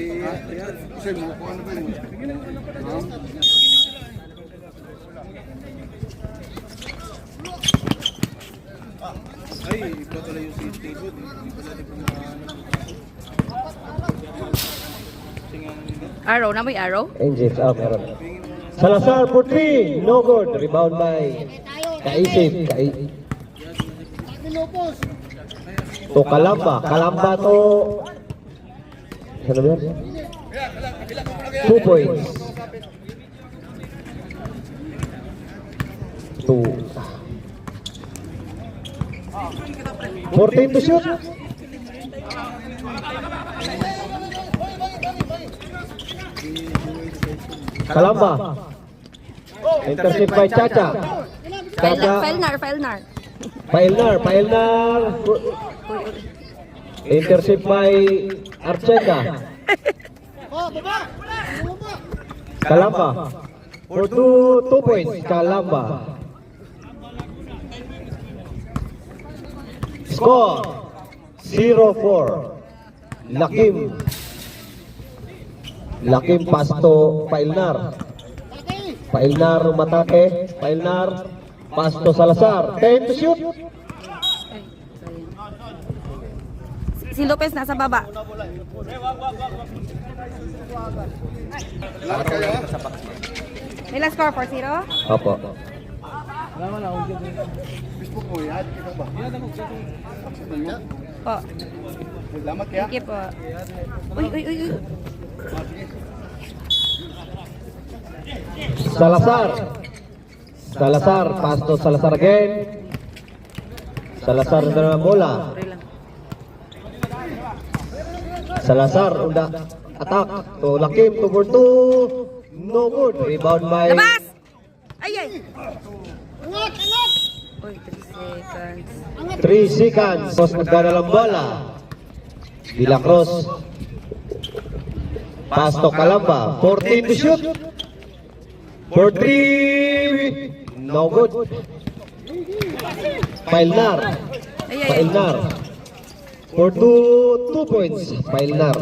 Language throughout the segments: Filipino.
Kasi mo, kung ano ba yun? Ay, ikaw pala yung si David. Arrow, na may arrow? Angels out, meron. Salazar for 3, no good. Rebound by Kaisip. To Kalamba to... Ano ba yan? 2 points. 2. 14 to shoot. Kalamba. Intercept by Chacha. Pailnar. Intercept by Archega. Kalamba. For 2 points. Kalamba. Score 0-4. Lakim Pasto Pailnar. Pailnar Matake. Pailnar Pasto Salazar. 10 to shoot. Si Lopez nasa baba. May last score 4-0? Opo. Facebook mo yan, ikaw ba? Po. Salamat kaya. Thank you po. Uy. Salazar, Pasto Salazar again. Salazar na naman bola. Salazar, unda attack. To Lakim, 2 for 2. No good. Rebound by... Labas! Ay! Uy, 3 seconds. 3 seconds. Tapos nagdala lang bola. Vilacross. Pasto Kalamba. 14 to shoot. For 3. No good. Pailnar. For 2 points. Pailnar.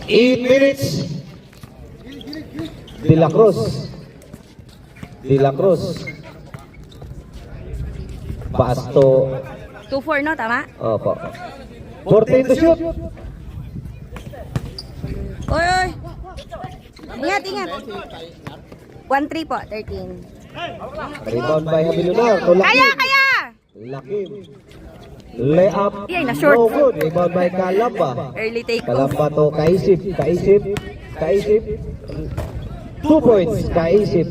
8 minutes. Vilacross. Pasto. 2-4 no, tama? Opo. 14 to shoot. Uy! Ingat! 1-3 po, 13. Rebound by Habilinar. To Lakim. Kaya! Lakim. Layup. Yay, na-short. No good. Rebound by Kalamba. Early take off. Kalamba to Kaisip. 2 points. Kaisip.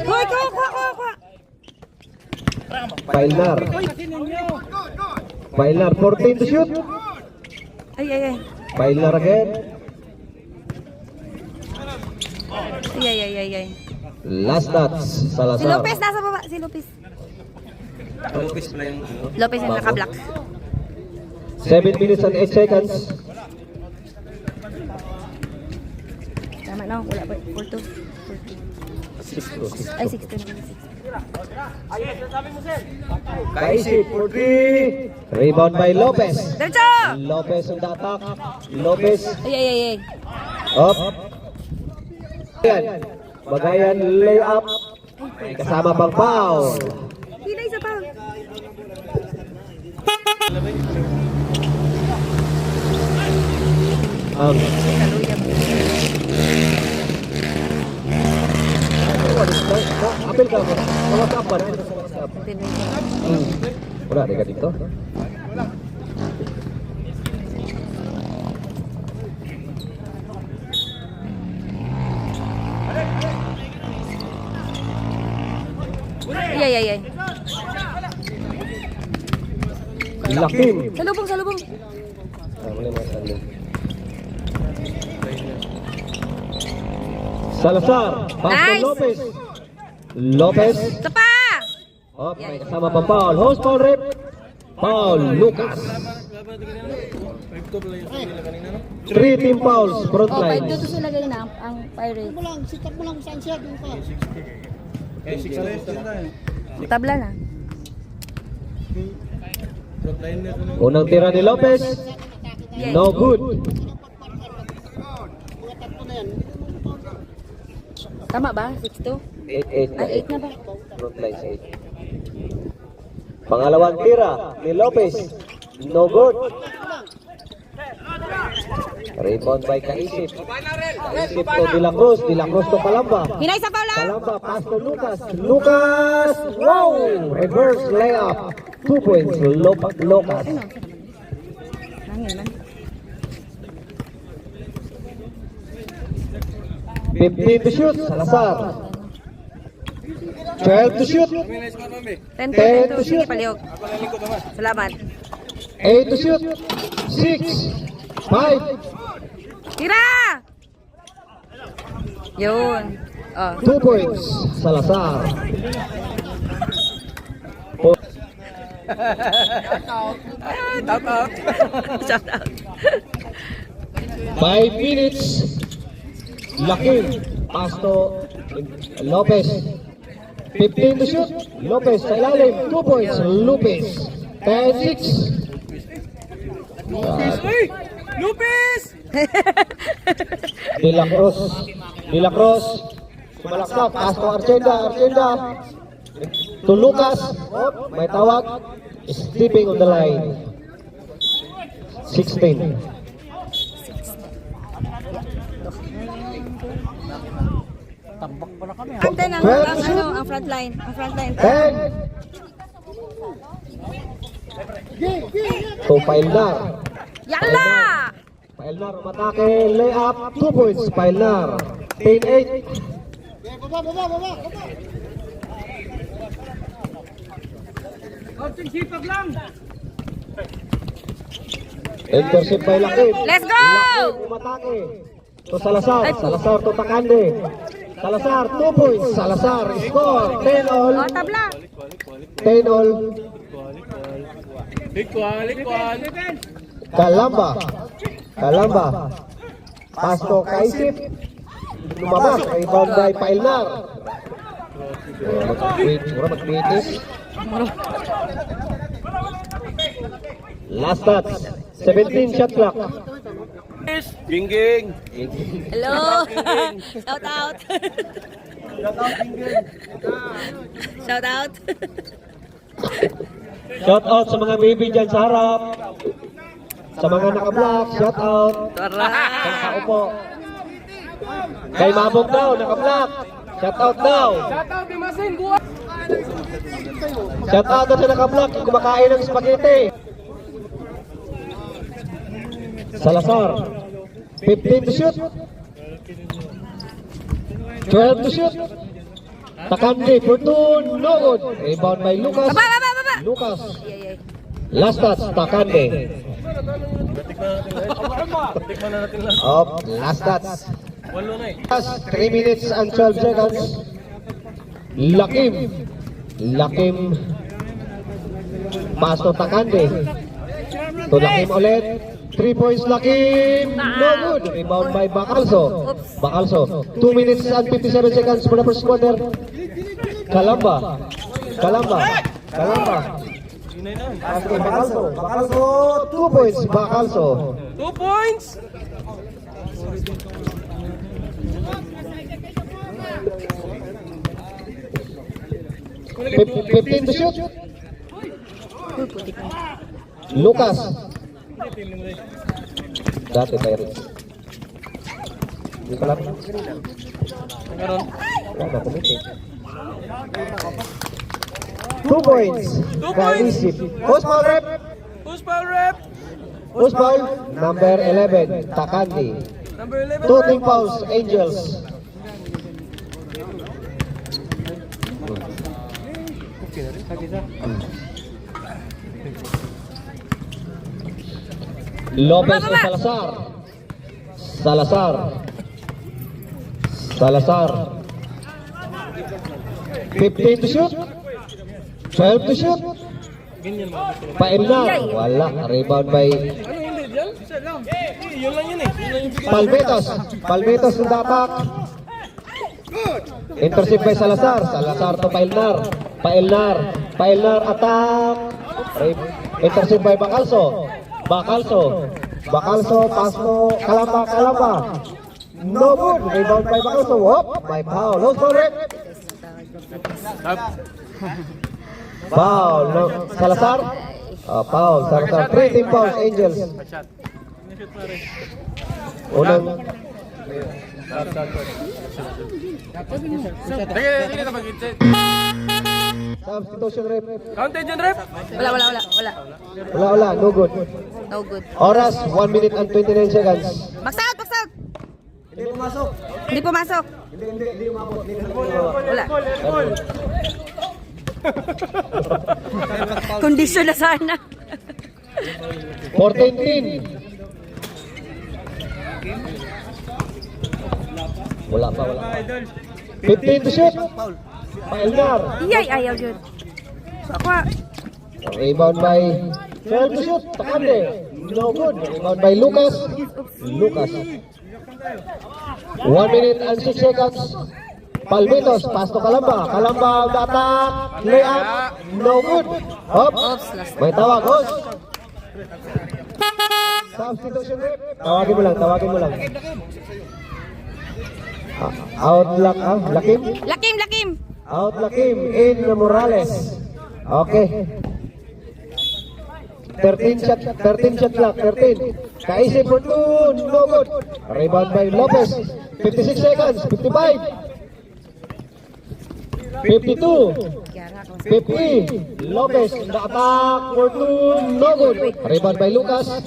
Uy, kuha! Pailnar. 14 to shoot. Ay. Pailnar again. Ay. Last nuts. Si Salazar. Lopez nasa baba. Lopez yung naka-block. 7 minutes and 8 seconds. Tama no, wala pa. 4-2. Ay, 16. Kaisip for 3. Rebound by Lopez. Diretso! Lopez on the attack. Lopez. Ay. Up. Bagayan layup. Kasama pang foul. Hindi isa pa. Apel ka. Mga kapan. Wala, di ka dito. Ay. Lakim. Salubong. Salazar. Pastor Nice. Lopez. Isa pa! May kasama pang foul. Host foul rep. Foul Lucas. 3 team fouls. Front line. Dito sila ganyan ang Pirates. Sikat mo lang saan siya doon ka. Tabla na. Frontliner ko nung Unang tira ni Lopez. No good. Tama ba? 6-2? 8-8 na. Ay, 8 na ba? Frontline 8. Pangalawang tira ni Lopez. No good. Rebound by Kaisip. Kaisip to De La Cruz. De La Cruz to Palamba. Hinay sa foul, ah! Palamba, pass to Lucas. Lucas! Wow! Reverse layup. 2 points. Lucas. Nangin man. 15 to shoot. Salazar. 12 to shoot. kami na score mami. 10 10 to to shoot. Sige, paliog. Ako na lingkod naman. Salamat. 8 to shoot. 6. 5. Tira! Yun. Oh. 2 points. Salazar. Tap out. Shout out. 5 minutes. Lakin. Pass to Lopez. 15 to shoot. Lopez sa ilalim. 2 points. Lopez. 10-6. Uy! Lupis! De La Cruz. De La Cruz. Sumalaksak. Pass to Arcenda. Arcenda. To Lucas. Oh, may tawag. Stepping on the line. 16. Ante ang front line. Ang front line. 10. To Pailnar. Yalla! Pailnar umatake. Layup. 2 points. Pailnar. 10-8. Intercept by Lakib. Let's go! Lakib umatake. To Salazar. Salazar to Takande. Salazar 2 points. Salazar score. 10 all. Oh, tabla. 10 all. Likwal. Kalamba. Kalamba. Pass to Kaisip. Lumabas. Rebound by Pailnar. Magbitis. Last touch. 17 shot clock. Gingging. Hello. Shout out. Shout out. Shout out sa mga baby dyan sa harap. Sa mga naka-block, shout out. Sa Tara. nakaupo. Kay Mabog daw, naka-block. Shout out daw. Shout out daw sa naka-block, kumakain ng spaghetti. Salazar. 15 to shoot. 12 to shoot. Takandi, Fortun, no good. Rebound by Lucas. Baba. Lucas. Yay. Last touch, Takande. Tikman na natin lang. Up, last touch. Walo na eh. Last 3 minutes and 12 seconds. Lakim. Pass to Takande. To Lakim ulit. 3 points Lakim. No good. Rebound by Bacalso. 2 minutes and 57 seconds for the first quarter. Kalamba. Pass to Bacalso. 2 points Bacalso. 2 points! Fif- 15 to shoot. Lucas. Dati Pirates. Di pa lang. Karon. Wala, tumitik. 2 points. 2 points. Kaisip. Post ball rep. Who's foul rep? Post ball. Number 11. Takandi. Number 11. 2 team fouls. Angels. Lopez to Salazar. 15 to shoot. 12 to shoot. Ganyan mo. Pailnar. Wala. Rebound by Ano hindi dyan? Isa lang. Yun lang yun eh. Yun lang yung bigay. Palmetos ng dapak. Intercept by Salazar to Pailnar. Pailnar attack. Intercept by Bacalso. Bacalso, pass to Calamba. No good. Rebound by Bacalso. Whoop, by foul. No score. Foul. No. Salazar. Foul. Salazar. 3 team fouls, Angels. Unang. Substitution rep. Counted yun, rep. Wala. No good. No good. Oras, 1 minute and 29 seconds. Box out. Hindi pumasok. Wala. Kondisyon na sana. 14-10. Wala pa. 15 to shoot. Paelgar. Iyay, ayaw yun. Aqua. Rebound by 12 to shoot. Takande. No good. Rebound by Lucas. 1 minute and 6 seconds. Palmitos, pass to Calamba. Calamba the attack. Layup. No good. Hop. May tawag. Host. Substitution rep. Tawagin mo lang. Out Lakim. Lakim. Out Lakim in Morales. Okay. 13 shot clock. Kaisip for 2. No good. Rebound by Lopez. 56 seconds. 55. 52. 50. Lopez. The attack for 2. No good. Rebound by Lucas.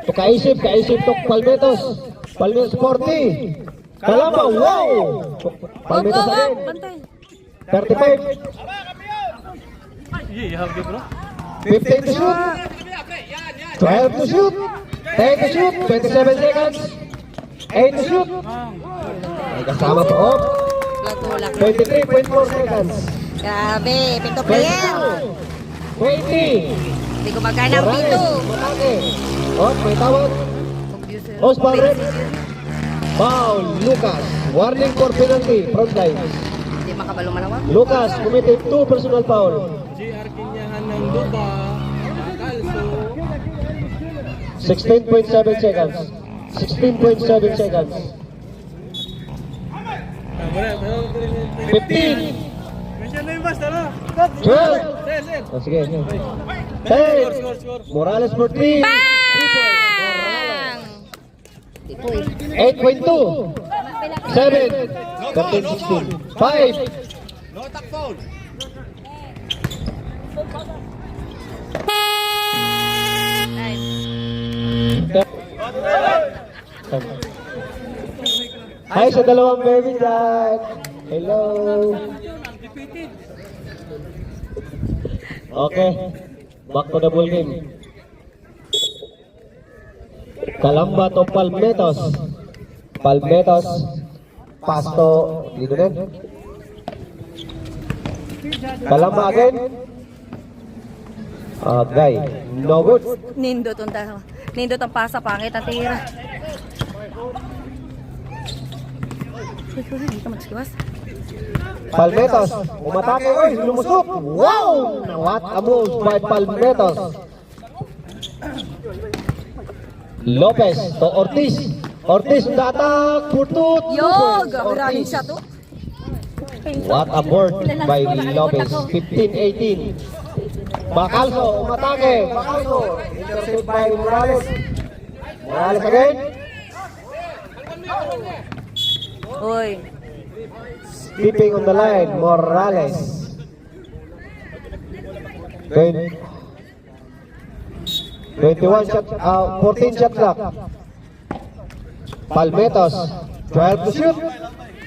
To Kaisip to Palmetos. 40. Calamba. Wow. Palmetos again. Bantay. 35. You have good, bro. 15 to shoot. 12 to shoot. 10 to shoot. 27 seconds. 8 to shoot. May kasama po. Oh. Wala. 23.4 seconds. Grabe, pito player. 20. Hindi ko magkana ang pito. Matake. Oh, may tawag. Host foul red. Foul, Lucas. Warning for penalty. Front line. Hindi makabalo malawang. Lucas committed 2 personal foul. GR Kinyahan ng Lupa. Bacalso. 16.7 seconds. 16.7 seconds. 15. Mention na yung basta, no? 12. Sir. Oh, sige. 10. Morales for 3. Bang! Ikoy. 8.2. 7. 13, 16. 5. Hi sa dalawang baby dad. Hello. Okay. Back to the ball game. Calamba to Palmetos. Pasto. Dito din. Calamba again. Okay. No good. Nindot ang pasa, pangit ang tira. Hindi ka magsiwas. Palmetos. Umatake. Oy, lumusok. Wow! What a move by Palmetos. Lopez to Ortiz. Ortiz the attack. Purtut. Yo, gawin siya to. What a board by Lopez. 15-18. Bacalso, umatake. Bacalso. Intercept by Morales. Morales again. Uy. Keeping on the line, Morales. 21 shot, 14 shot clock. Palmetos, 12 to shoot.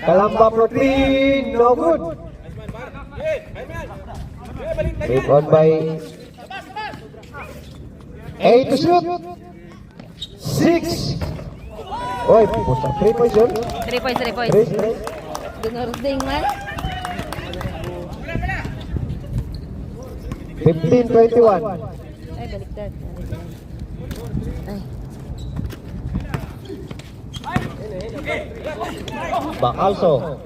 Calamba for 3, no good. Rebound by 8 to shoot. 6. Oy, pusa, 3 points yun. 3 points. 3. Dunurding man. 15-21. Ay, baliktad. Ay. Bacalso.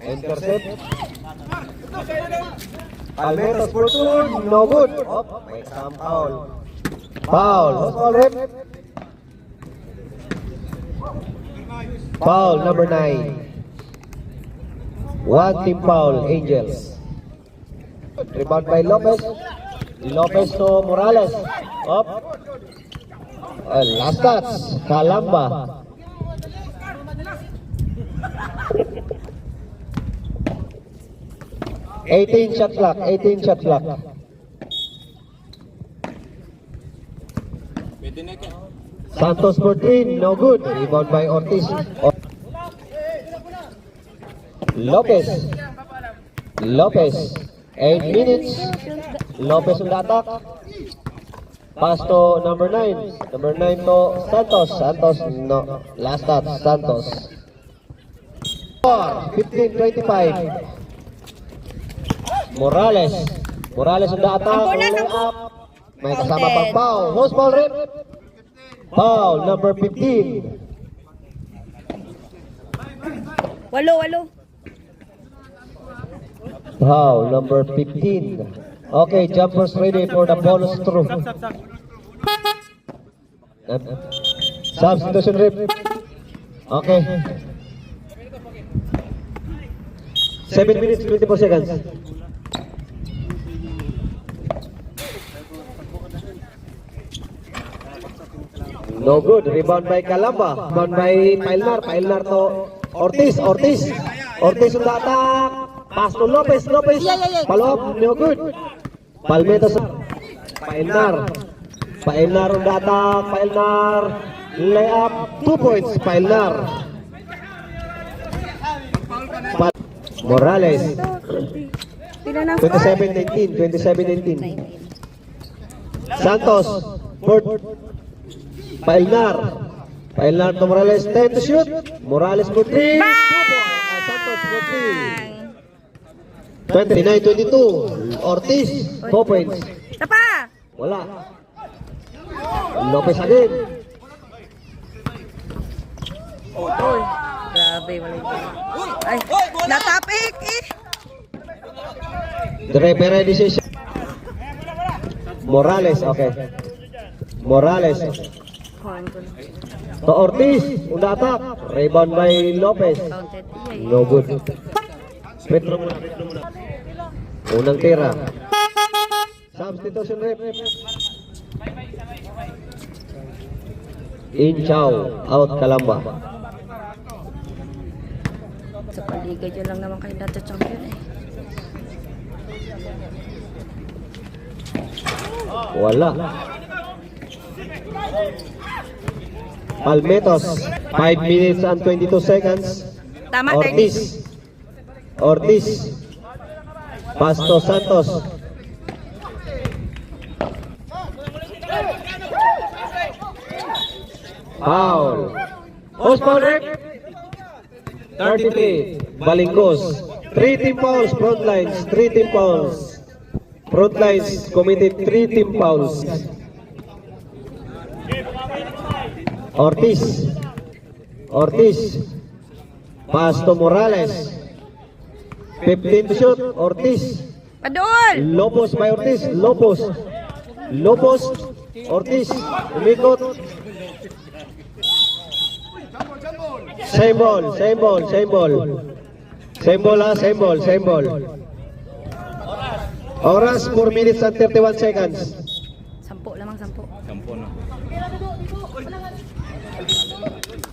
Intercept. Palmetos for two, no good. Oh, may some foul. Foul. Who's foul, ref? Foul number 9. One team foul, Angels. Rebound by Lopez. Lopez to Morales. Up. Last touch, Calamba. Eighteen shot clock. Santos for three, no good. Rebound by Ortiz. Lopez. 8 minutes. Lopez on the attack. Pass to number 9. Number 9 to Santos. Santos, no. Last touch, Santos. 15-25. Morales on the attack. Up. May kasama pang foul. Who's foul, rep? Foul number 15. Walo. Foul number 15. Okay, jumpers ready for the bonus throw. Substitution rep. Okay. 7 minutes, 24 seconds. No good. Rebound by Calamba. Rebound by Pailnar to Ortiz. Ortiz on the attack. Pass to Lopez. Follow up. No good. Palmetos. Pailnar on the attack. Pailnar. Layup. 2 points. Pailnar. Morales. 27-19. Santos. Bird. Pailnar to Morales. 10 to shoot. Morales for 3. Santos for 3. 29-22. Ortiz. 4 points. Tapa! Wala. Lopez again. Uy, grabe, wala ito. Ay, natapik eh! The referee decision. Morales, okay. Morales Kuhan ko na. to Ortiz. Unda attack. Rebound by Lopez. Counted. No good. Petro muna. Unang tira. Substitution rep. In Chow. Out Calamba. Sa paligid yun lang naman kayo dati champion eh. Wala. Palmetos. 5 minutes and 22 seconds. Tama, Ortiz. Pass to Santos. Foul. Who's foul, rep? 33. Balingkos. 3 team fouls. Front lines. 3 team fouls. Front lines committed 3 team fouls. Ortiz. Pass to Morales. 15 to shoot. Ortiz. Padol! Lopos by Ortiz. Lopos. Ortiz. Umikot. Same ball. Same ball. Oras 4 minutes and 31 seconds. 10 lamang, 10. Sampo na.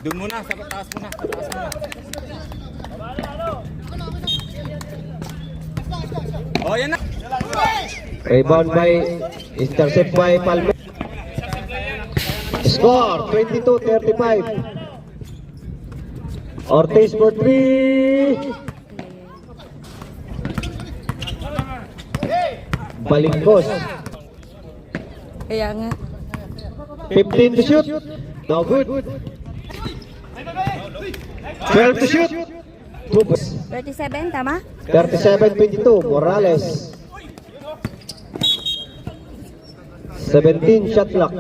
Doon muna, sa taas muna. Oh, yan na. Rebound by, intercept by Palme. Score 22-35. Ortiz for 3. Balingkos. Kaya nga. 15 to shoot. No good. 12 to shoot. 37, tama? 37-22. Morales. 17 shot clock.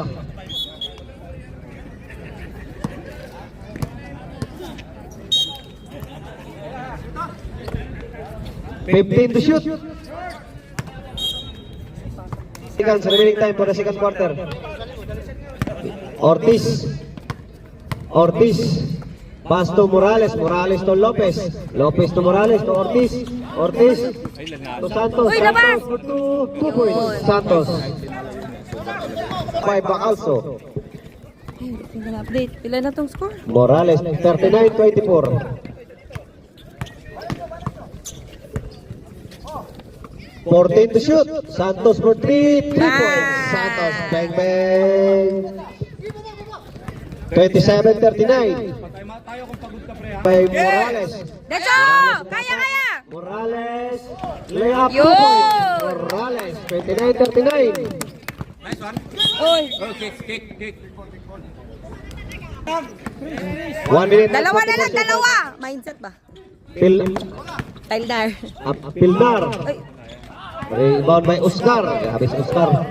$15 to shoot. seconds remaining time for the second quarter. Ortiz. Pass to Morales. Morales to Lopez. Lopez to Morales to Ortiz. Ortiz to Santos. Uy, labas! Santos for 2 points. Santos. 5 Bacalso. Hindi ko na update. Pila na tong score? Morales 39-24. 14 to shoot. Santos for 3 points. Santos bang bang. 27-39. By Morales. Decho! Kaya! Morales layup 2 Yun! points. Morales 29-39. Uy! 1 minute. Dalawa na lang, dalawa! Mindset ba? Tildar. Pilnar. Ay, Rebound by Oscar. Habis Oscar.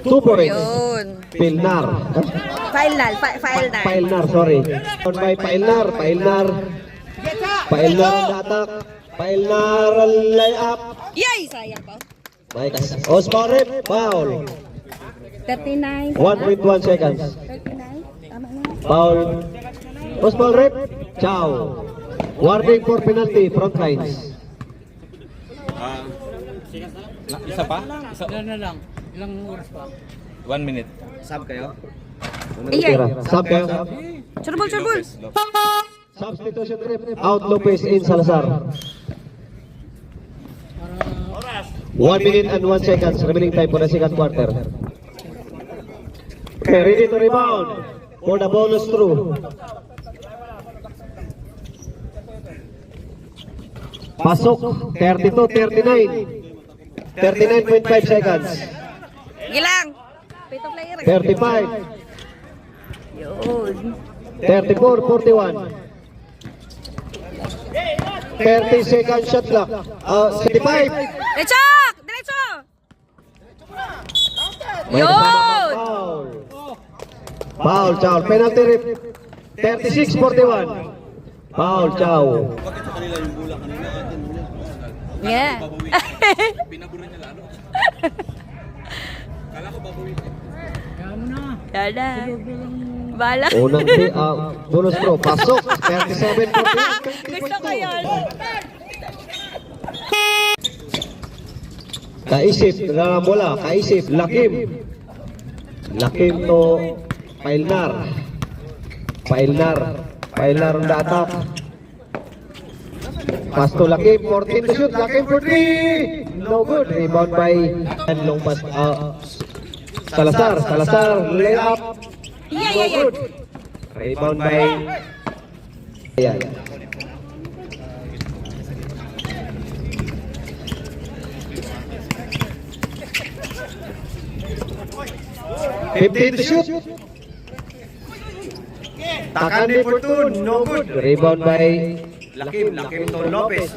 2 points. yun. Pilnar. Final. Pailnar, sorry. Rebound by Pailnar. Pailnar ang attack. Pailnar ang layup. Yay! Sayang pa. Maikas. Oscar rep. Foul. 39. 1.1 seconds. 39. Tama na. Foul. Oscar rep. Ciao. Warning for penalty. Front lines. Isa pa? Ilan na lang? Ilang oras pa? 1 minute. Sub kayo? Iyay. Sub kayo. Churbol. Substitution rep. Out Lopez in Salazar. 1 minute and 1 seconds remaining time for the second quarter. Okay, ready to rebound for the bonus through. Pasok 32-39. 39.5 seconds. Gilang. Pito player. 35. Yun. 34-41. 30 second shot clock. 65. Decho! Diretso! May Yun! kasama foul. Foul, Chow. Penalty rip. 36-41. Foul, Chow. Yeah. Kaya mo na. Dada. Bala. Unang bonus throw. Pasok. 37-41. Gusto ko yun. Kaisip. Bola. Kaisip. Lakim. Lakim to Pailnar. Pailnar on the attack. Pass to Lakim. 14 to shoot. Lakim for 3. No good. Rebound by long pass. Salazar. Layup. No good. Rebound by ayan. Fifteen to shoot. Takandi for 2. No good. Rebound by Lakim to Lopez.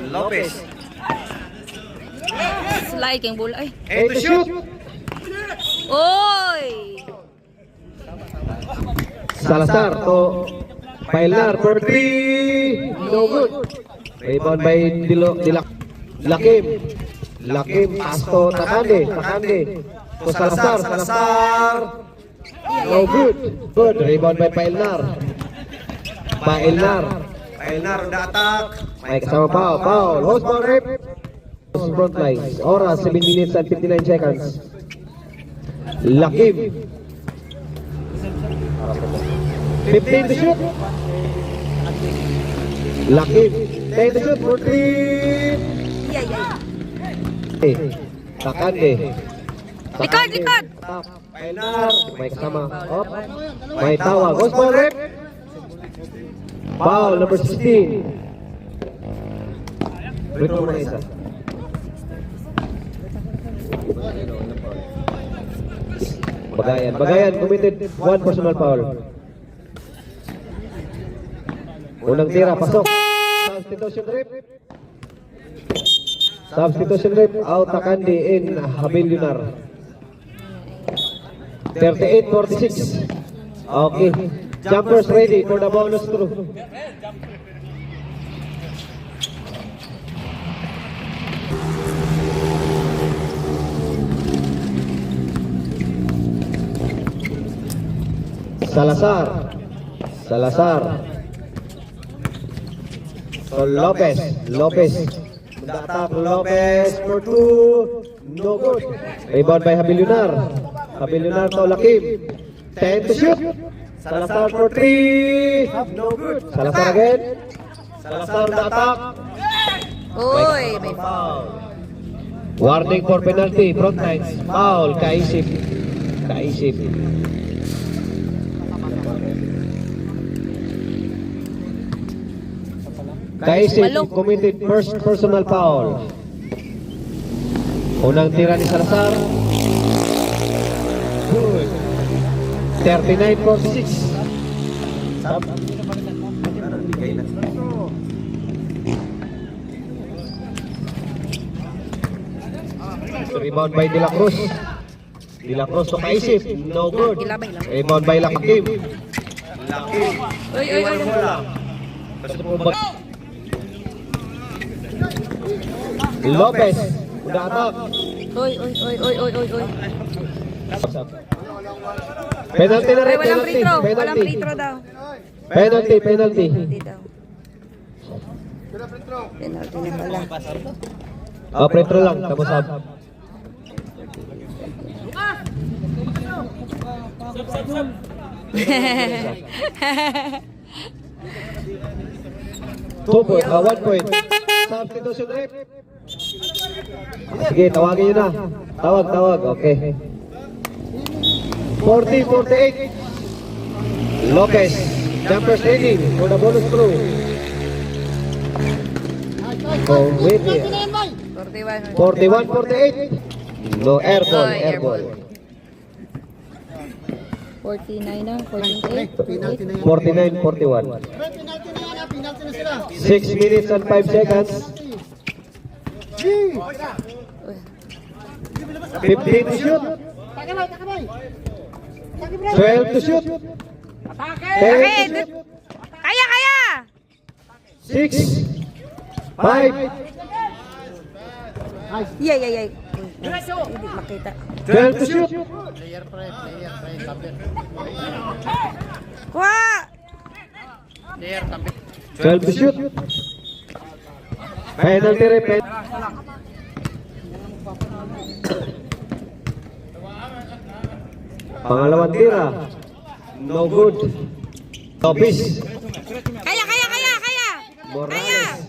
Slide kayong bola. Ay. 8 to shoot. Oy! Salazar to Pailnar for 3. No good. Rebound by Lakim pass to Takandi to Salazar. No good. Good. Rebound by Pailnar on the attack. May kasama foul. Host ball rip. Front lines. Oras 7 minutes and 59 seconds. Lakim. 15 to shoot. Lakim. 10 to shoot for 3. Yay. Takande. Likod. Pailnar. May kasama. Op. May tawag. Host ball rip. Foul number 16. Rip mo na isa. Bagayan committed 1 personal foul. Unang tira, pasok. Substitution rip. Out Takandi in Habilionar. 38-46. Okay. Jumpers ready for the bonus through. Salazar. Salazar. So Lopez. Lopez. Attack Lopez for 2. No good. Rebound by Habilionar. Habilionar to Lakim. 10 to shoot. Salazar for 3. No good. Salazar again. Salazar the attack. Uy, may Foul. Warning for penalty. Front lines. Foul. Kaisip. Kaisip. Kaisip Malok. committed first personal foul. Unang tira ni Salazar. Good. 39-46. Rebound by De La Cruz. De La Cruz to Kaisip. No good. Ilabay lang. Rebound by Lakim. Uy, uy, uy. Lopez. Udah attack. Uy, uy, uy, uy, uy, uy, uy. Penalty na Ay, rin. walang Penalty. free throw. Walang Penalty. free throw daw. Penalty. Penalty. Hindi daw. Penalty na pala. Oh, free throw lang. Tapos up. Two point, 1 point. Substitution rep. Sige, tawagin nyo na. Tawag, tawag. Okay. 40-48. Lopez. Jumpers ready for the bonus throw. Oh, wait here. 41. 41-48. No, air ball, Ay, air air ball. 49 na, 48. 49-41. 6 minutes and 5 seconds. 15 to shoot. 12 to shoot. 10 to Bakit? shoot. Kaya, kaya! 6, 5, Yay, yay, yay. Hindi makita. 12 to shoot. Kuha! 12 to shoot. Penalty repeat. Pangalawang tira. No good. Lopez. Kaya, kaya, kaya, kaya! Morales.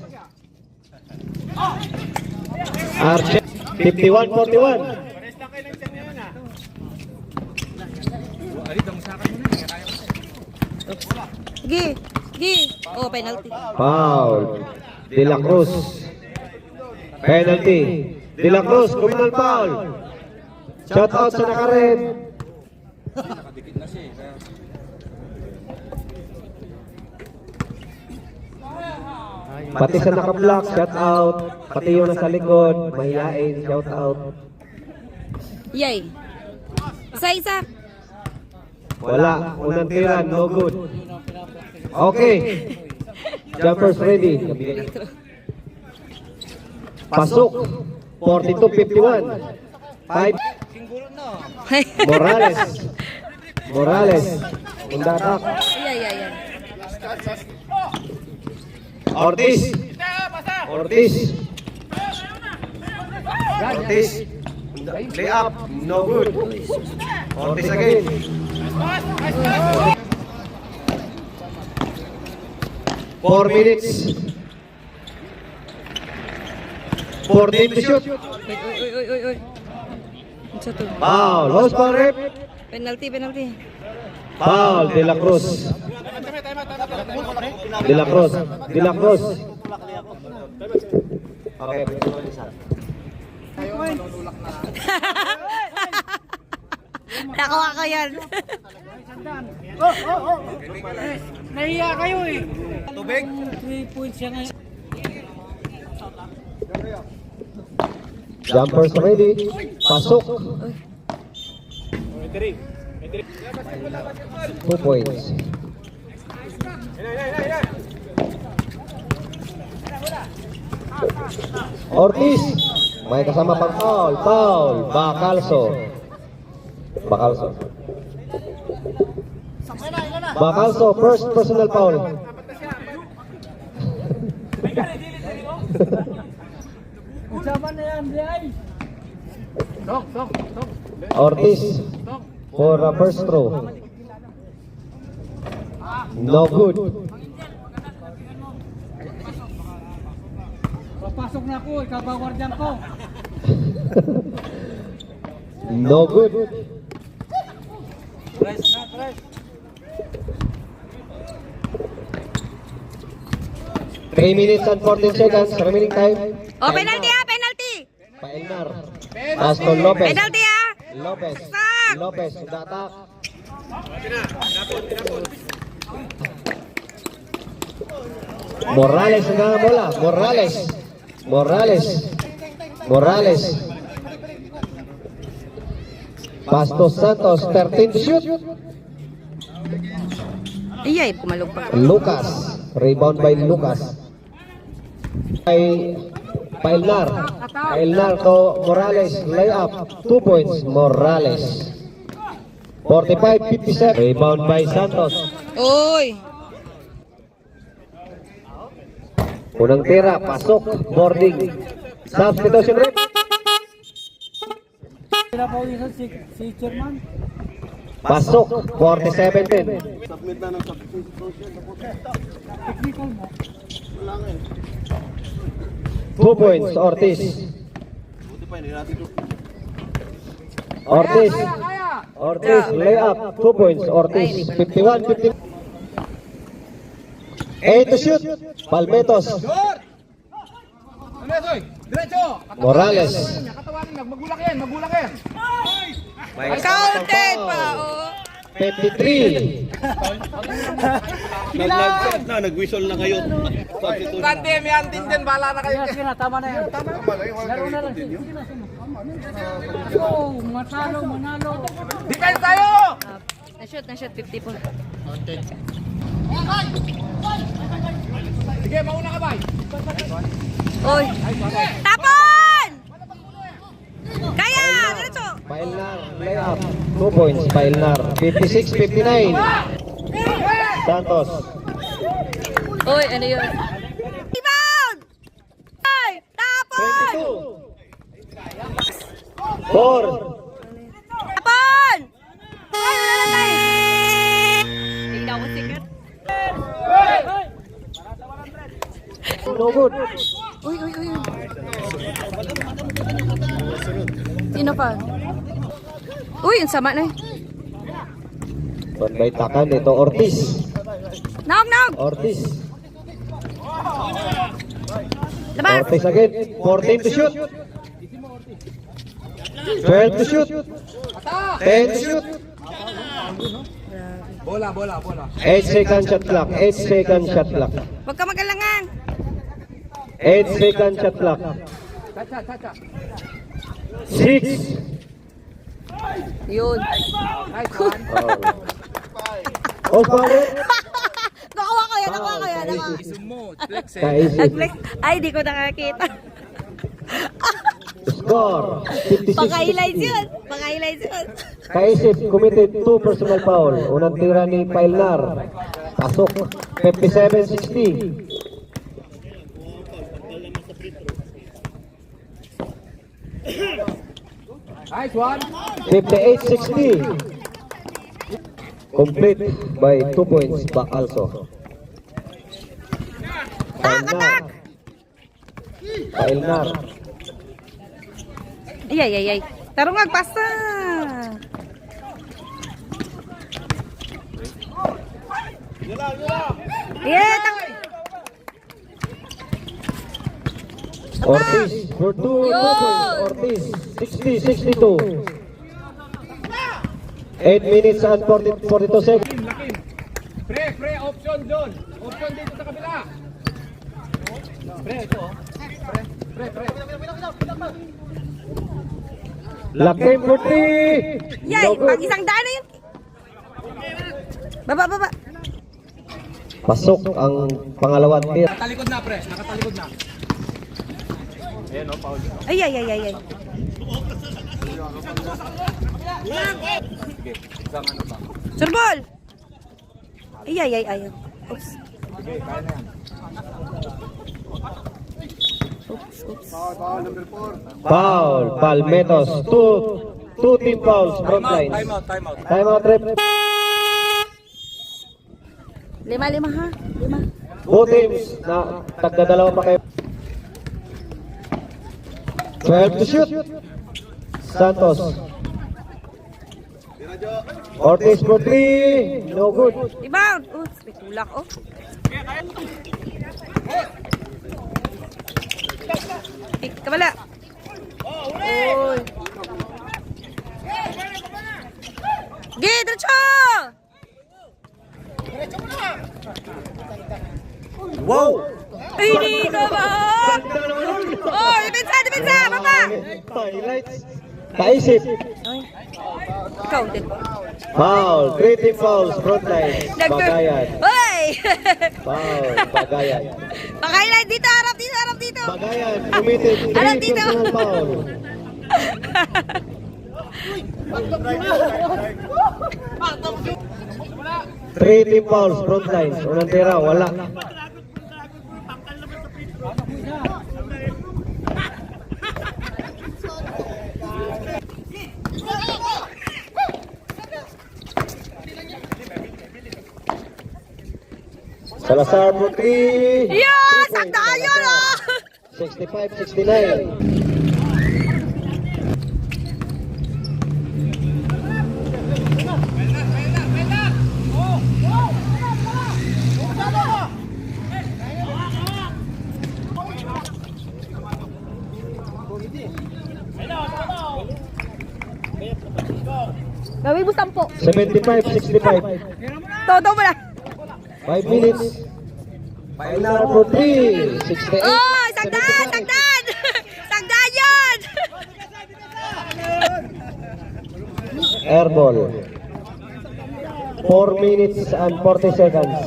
Archer. 51-41. Gi, gi. Oh, penalty. Foul. De La Cruz. Penalty. De La Cruz, criminal foul. Shout out sa naka-red. Pati sa naka-block, shout out. Pati yung nasa likod, mahihain, shout out. Yay. Isa-isa. Wala, unang tira, no good. Okay. Jumpers ready. Pasok. 42-51. 5. Morales. Morales. Undatak. Yay, yay, yay. Ortiz. Ortiz. Ortiz. Lay up. No good. Ortiz again. Four minutes. 14 to shoot. Wait, uy, uy, uy, uy, uy. Isa to. Foul. Host foul rep. Penalty, penalty. Foul. De La Cruz. De La Cruz. De La Cruz. Okay. Nakuha ko yan. Nahiya kayo eh. Tubig? 3 points siya ngayon. Jumpers ready. Pasok. 2 points. Ortiz. May kasama pang foul. Foul. Bacalso. Bacalso. Bacalso, first personal foul. Usapan na yan, Diay. Ortiz for a first throw. No good. Papasok na ako, ikaw ba wardiyan ko? No good. Press na, press. 3 minutes and 14 seconds remaining time. Oh, penalty ah, penalty. Paelnar. Aston Lopez. Penalty ah. Lopez. Sak! Lopez, udatak. Morales na bola. Morales. Morales. Morales. Pastos Santos, 13 to shoot. Iyay, pumalog pa. Lucas. Rebound by Lucas. By Paelnar. Paelnar to Morales. Layup. 2 points. Morales. 45-57. Rebound by Santos. Uy. Unang tira. Pasok. Boarding. Substitution rate. Pinapawisan si Chairman. Pasok. 47-10. Submit na ng substitution. Technical mo. Wala nga eh. 2 points. Ortiz. Buti pa, hindi natin ito. Ortiz. Ortiz. Layup. 2 points. Ortiz. 51-50. 8 to shoot. Palmetos. Diretso! Morales. Katawanin lang, magulak yan, magulak yan. Counted pa, oh. 53. Nag-set na, nag-whistle na kayo. Substitution. Kante, may antin din, bahala na kayo. Sige na, tama na yan. Laro na lang. Sige na, sige na. Oh, manalo, manalo. Defense tayo! Na-shoot, 50 po. Sige, mauna ka ba? Uy. Tapon! Kaya, diretso. Paelnar. Layup. 2 points. Paelnar. 56-59. Santos. Uy, ano yun? Rebound! Ay, tapon! 22. 4. Tapon! Ay, wala na tayo. Hindi ako sikat. No good. Uy. Sino pa? Uy, ang sama na eh. Pagbaitakan ito. Ortiz. Naog! Ortiz. Labas! Ortiz again. 14 to shoot. 12 to shoot. 10 to shoot. Bola. 8 second shot clock. 8 second shot clock. Huwag ka magalangan. 8 second shot clock. Cha. 6. Yun. Nice one. Oh, pare. Nakuha ko yan. Kaisip. Nag-flex. Ay, di ko nakakita. Score. 56. Paka-highlights yun. Kaisip committed 2 personal foul. Unang tira ni Paelnar. Pasok. 57-60. Nice one. 58-60. Complete by 2 points. Bacalso. Paelnar. Paelnar. Ay. Tarungag, pasta. Yeah, Ortiz for 2 points. Ortiz 60-62. 8 minutes and 42 seconds. Pre, option doon. Option dito sa kabila. Pre, ito. Pre. Lock game for 3. Yay, pag isang daan na yun. Baba. Pasok ang pangalawang tira. Nakatalikod na, pre. Nakatalikod na. Ay. Surbol! Ay. Oops. Oops. Foul, Palmetos. Two team fouls, front lines. Time out, rep. 5 ha? 5. Both teams na tagdadalawa pa kayo. 12 to shoot. Santos. Ortiz for 3. No good. Rebound. Oops, may tulak oh. Kabala. Oy. Diretso! Wow! Ay, di ka ba? Oh, depensa, baba! Highlights. Kaisip. Ay, counted. Foul. 3 team fouls, front line. Bagayan. Hoy! Foul, Bagayan. Pakailan dito, harap dito. Bagayan, committed. Alam 3 dito. personal foul. Three team fouls, front lines. Unang tira, wala. Salazar for 3. Yes! Ang tayo na! 65-69. Gawin mo 10. 75-65. Todo mo na. 5 minutes. Final for 3. 68. Oh, sagdan! Sagdan yan! Airball. 4 minutes and 40 seconds.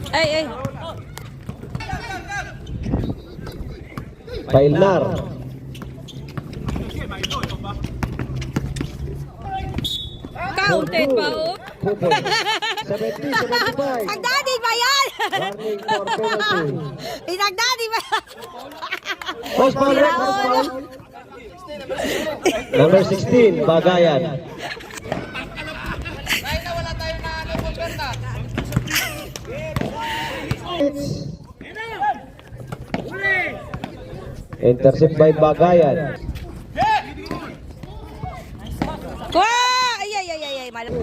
Ay. Pailnar. Counted pa oh. 70-75. Sagdadi ba yan? Warning for penalty. Isagdadi ba yan? Post ball, rep, post ball. Number 16, Bagayan. Intercept by Bagayan. Wow! Ay. Malam.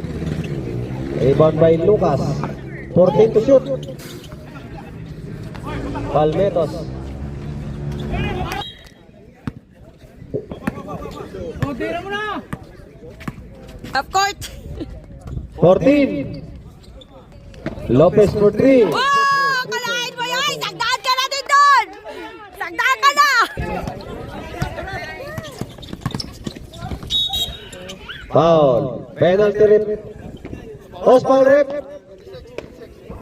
Rebound by Lucas. 14 to shoot. Palmetos. Half court. 14. Lopez for 3. Wow! Kalahin mo yan! Sagdaan ka na din doon! Sagdaan ka na! Foul. Penalty rep. Post foul rep.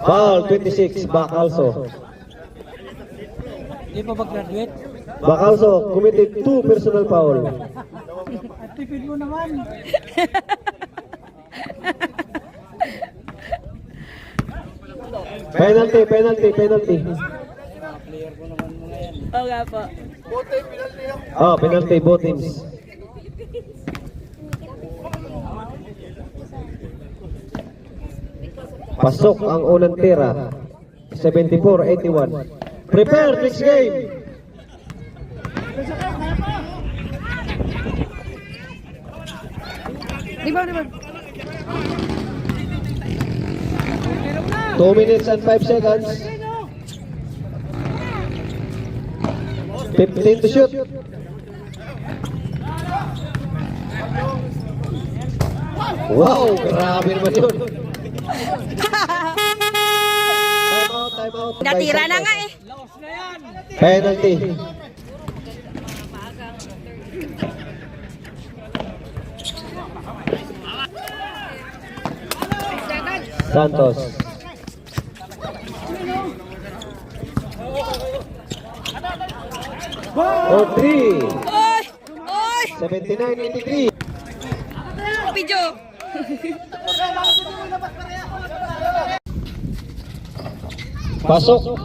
Foul 26. Bacalso. Di pa ba-graduate? Bacalso committed 2 personal foul. Tipid mo naman. Penalty. Oo nga po. Oh, penalty both teams. Pasok ang unang tira. 74-81. Prepare next game. Rebound. 2 minutes and 5 seconds. 15 to shoot. Wow, grabe naman yun. Time out. Natira na nga eh. Penalty. Santos. For 3. Oy! Oy! 79-83. Video! Pasok.